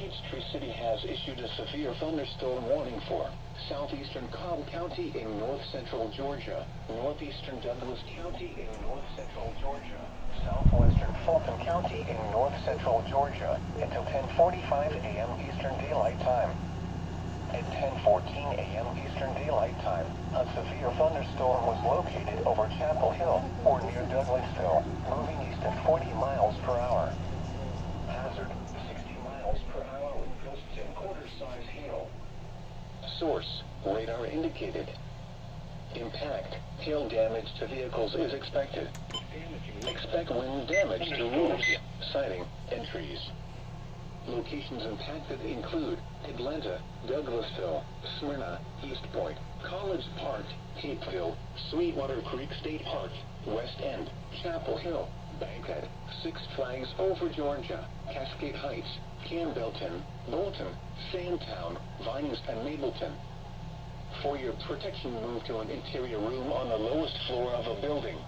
Peachtree City has issued a severe thunderstorm warning for southeastern Cobb County in north-central Georgia, northeastern Douglas County in north-central Georgia, southwestern Fulton County in north-central Georgia, until 10:45 a.m. Eastern Daylight Time. At 10:14 a.m. Eastern Daylight Time, a severe thunderstorm was located over Chapel Hill, or near Douglasville, moving east at 40 miles per hour. Hazard, 60 miles per hour with gusts and quarter-size hail. Source, radar indicated. Impact, hail damage to vehicles is expected. Expect wind damage to roofs, siding, and trees. Locations impacted include Atlanta, Douglasville, Smyrna, East Point, College Park, Capeville, Sweetwater Creek State Park, West End, Chapel Hill, Bankhead, Six Flags Over Georgia, Cascade Heights, Campbellton, Bolton, Sandtown, Vines, and Mableton. For your protection, move to an interior room on the lowest floor of a building.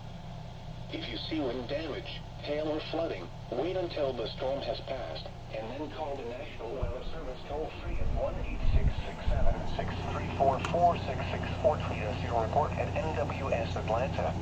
If you see wind damage, hail, or flooding, wait until the storm has passed, and then call the National Weather Service toll-free at 1-866-7-634-4664. Tweet us your report at NWS Atlanta.